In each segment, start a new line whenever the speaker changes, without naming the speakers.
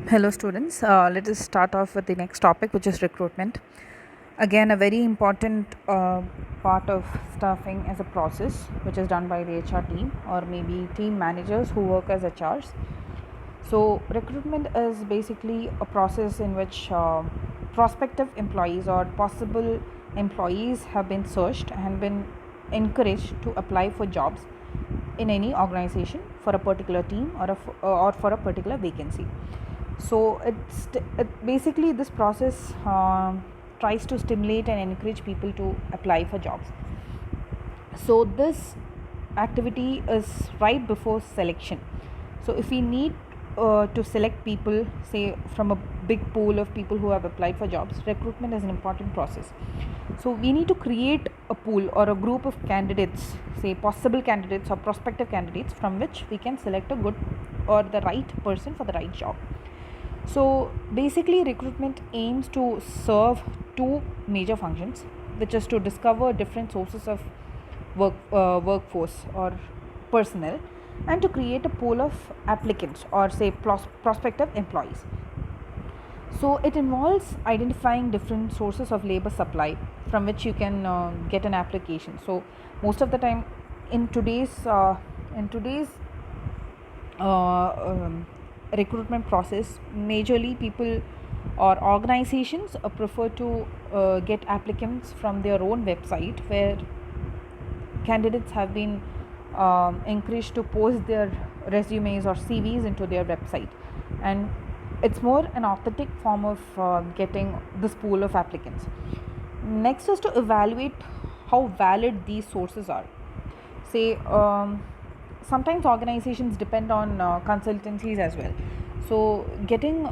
Hello students, let us start off with the next topic, which is recruitment. Again, a very important part of staffing as a process, which is done by the HR team or maybe team managers who work as HRs. So recruitment is basically a process in which prospective employees or possible employees have been searched and been encouraged to apply for jobs in any organization for a particular team or for a particular vacancy. So basically this process tries to stimulate and encourage people to apply for jobs. So this activity is right before selection. So if we need to select people, say from a big pool of people who have applied for jobs, recruitment is an important process. So we need to create a pool or a group of candidates, say possible candidates or prospective candidates, from which we can select a good or the right person for the right job. So basically recruitment aims to serve two major functions, which is to discover different sources of workforce or personnel, and to create a pool of applicants or say prospective employees. So it involves identifying different sources of labor supply from which you can get an application. So most of the time in today's recruitment process, majorly people or organizations prefer to get applicants from their own website, where candidates have been encouraged to post their resumes or CVs into their website, and it's more an authentic form of getting this pool of applicants. Next is to evaluate how valid these sources are. Say sometimes organizations depend on consultancies as well. So getting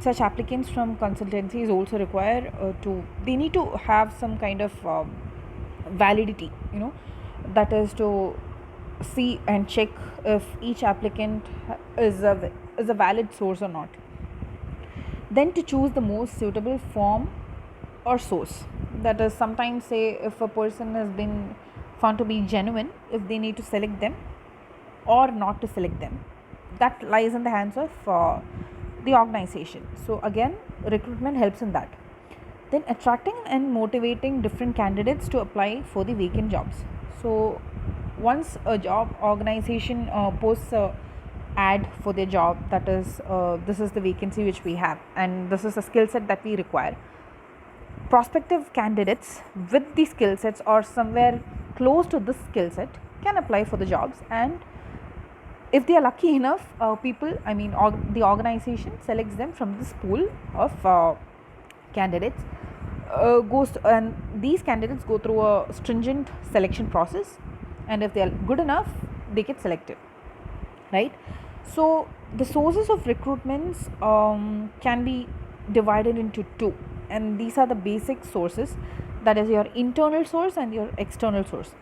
such applicants from consultancies also require they need to have some kind of validity, that is to see and check if each applicant is a valid source or not. Then to choose the most suitable form or source, that is sometimes say if a person has been found to be genuine, if they need to select them or not to select them, that lies in the hands of the organization. So again, recruitment helps in that. Then attracting and motivating different candidates to apply for the vacant jobs. So once a job organization posts a ad for their job, that is this is the vacancy which we have and this is the skill set that we require, prospective candidates with the skill sets or somewhere close to this skill set can apply for the jobs, and if they are lucky enough, the organization selects them from this pool of candidates, and these candidates go through a stringent selection process, and if they are good enough, they get selected, right? So the sources of recruitments can be divided into two, and these are the basic sources, that is your internal source and your external source.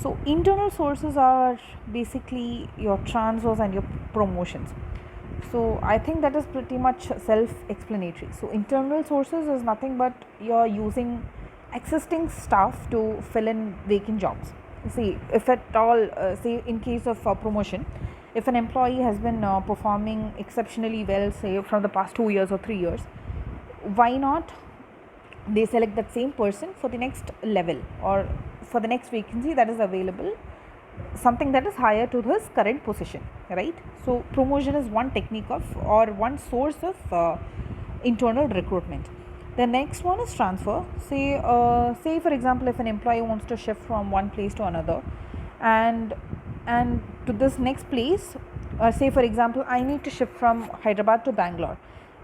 So internal sources are basically your transfers and your promotions. So I think that is pretty much self-explanatory. So internal sources is nothing but you're using existing staff to fill in vacant jobs. See, if at all, say in case of promotion, if an employee has been performing exceptionally well, say from the past 2 years or 3 years, why not they select that same person for the next level or for the next vacancy that is available, something that is higher to his current position, right? So promotion is one technique of or one source of internal recruitment. The next one is transfer. Say for example, if an employee wants to shift from one place to another and to this next place, say for example, I need to shift from Hyderabad to Bangalore,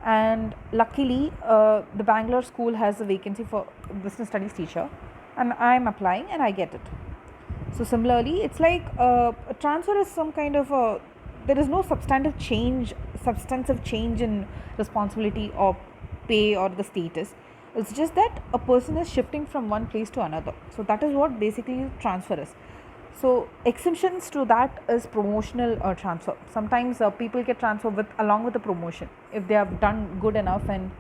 and luckily the Bangalore school has a vacancy for business studies teacher, and I am applying and I get it. So similarly, it's like a transfer is some kind of there is no substantive change in responsibility or pay or the status. It's just that a person is shifting from one place to another. So that is what basically transfer is. So exceptions to that is promotional transfer. Sometimes people get transferred along with the promotion if they have done good enough and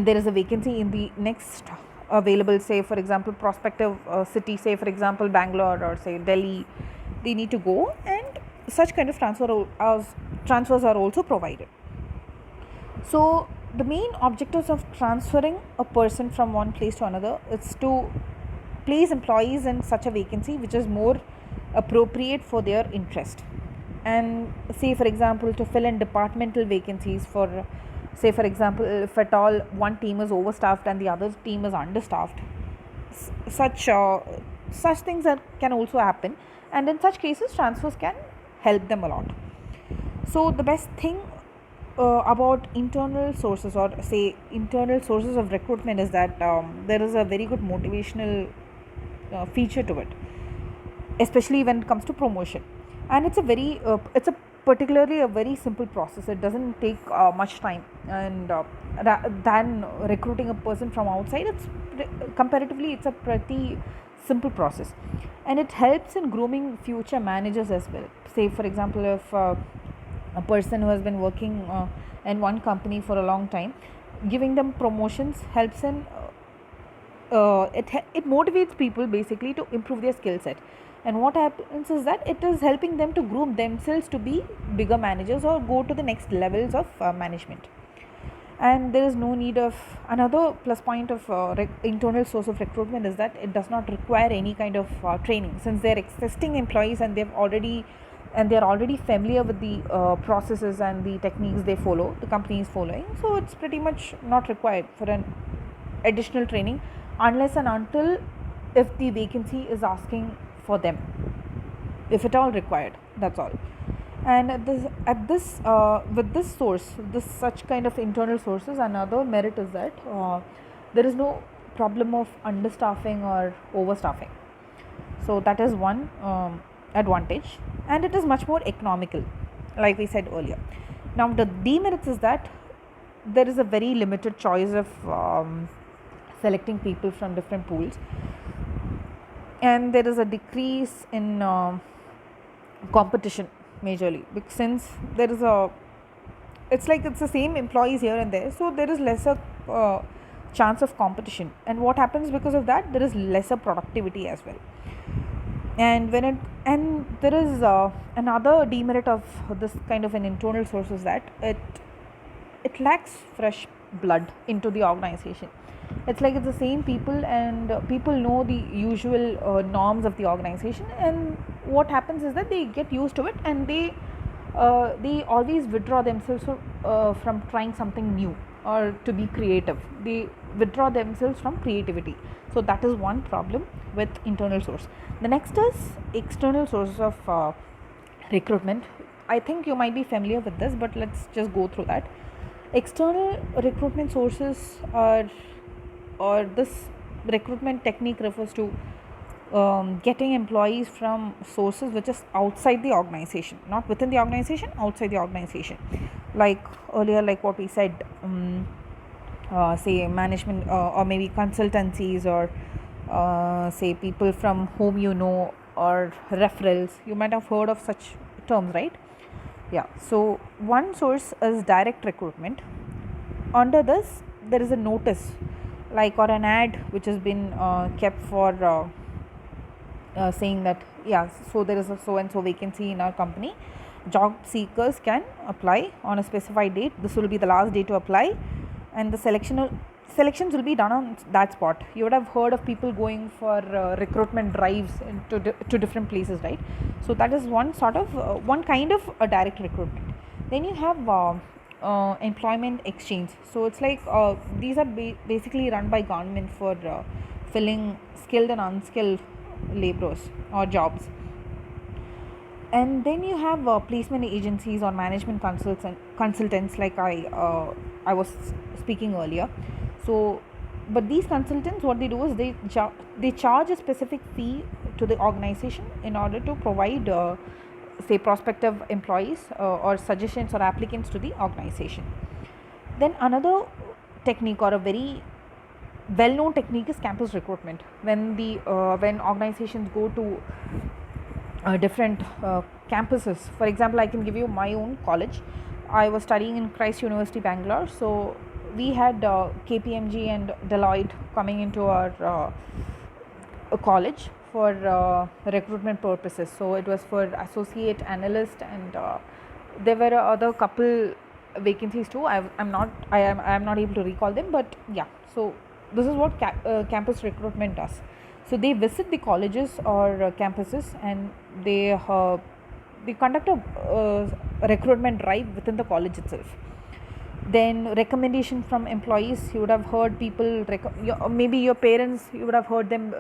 there is a vacancy in the next available, say for example prospective city, say for example Bangalore or say Delhi, they need to go and such kind of transfers are also provided. So the main objectives of transferring a person from one place to another is to place employees in such a vacancy which is more appropriate for their interest. And say for example, to fill in departmental vacancies for, say for example, if at all one team is overstaffed and the other team is understaffed, such things can also happen, and in such cases transfers can help them a lot. So the best thing about internal sources, or say internal sources of recruitment, is that there is a very good motivational feature to it, especially when it comes to promotion. And it's a particularly a very simple process. It doesn't take much time, and than recruiting a person from outside, comparatively it's a pretty simple process, and it helps in grooming future managers as well. Say for example, if a person who has been working in one company for a long time, giving them promotions helps in it motivates people basically to improve their skill set. And what happens is that it is helping them to groom themselves to be bigger managers or go to the next levels of management. And there is no need of another plus point of internal source of recruitment is that it does not require any kind of training, since they're existing employees and they're already familiar with the processes and the techniques the company is following. So it's pretty much not required for an additional training, unless and until if the vacancy is asking for them, if at all required, that's all. And with this source, this such kind of internal sources, another merit is that there is no problem of understaffing or overstaffing. So that is one advantage, and it is much more economical, like we said earlier. Now the demerits is that there is a very limited choice of selecting people from different pools, and there is a decrease in competition majorly, because since there is it's the same employees here and there, so there is lesser chance of competition. And what happens because of that, there is lesser productivity as well. And there is another demerit of this kind of an internal source is that it lacks fresh blood into the organization. It's the same people, and people know the usual norms of the organization, and what happens is that they get used to it, and they always withdraw themselves from trying something new or to be creative. They withdraw themselves from creativity. So that is one problem with internal source. The next is external sources of recruitment. I think you might be familiar with this, but let's just go through that. External recruitment sources or this recruitment technique refers to getting employees from sources which is outside the organization, not within the organization, outside the organization. Like earlier, like what we said, say management or maybe consultancies, or say people from whom you know, or referrals. You might have heard of such terms, right? Yeah. So one source is direct recruitment. Under this, there is a notice, or an ad which has been kept for saying that, yeah, so there is a so and so vacancy in our company. Job seekers can apply on a specified date. This will be the last day to apply, and the selections will be done on that spot. You would have heard of people going for recruitment drives to different places, right? So that is one kind of a direct recruitment. Then you have employment exchange. So it's these are basically run by government for filling skilled and unskilled laborers or jobs. And then you have placement agencies or management consultants, like I was speaking earlier. So but these consultants, what they do is they charge a specific fee to the organization in order to provide say prospective employees or suggestions or applicants to the organization. Then another technique, or a very well-known technique, is campus recruitment. When organizations go to different campuses. For example, I can give you my own college. I was studying in Christ University, Bangalore. So we had KPMG and Deloitte coming into our college for recruitment purposes. So it was for associate analyst, and there were other couple vacancies too. I am not able to recall them, but yeah. So this is what campus recruitment does. So they visit the colleges or campuses, and they conduct a recruitment drive within the college itself. Then recommendation from employees, you would have heard people maybe your parents, you would have heard them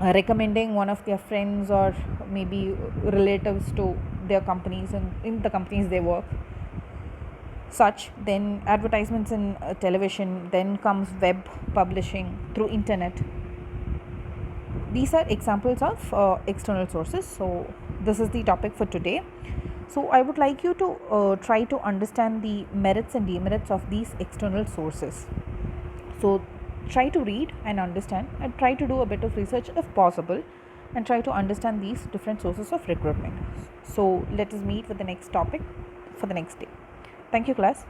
recommending one of their friends or maybe relatives to their companies and in the companies they work, such. Then advertisements in television, then comes web publishing through internet. These are examples of external sources. So this is the topic for today. So I would like you to try to understand the merits and demerits of these external sources. So try to read and understand, and try to do a bit of research if possible, and try to understand these different sources of recruitment. So let us meet with the next topic for the next day. Thank you, class.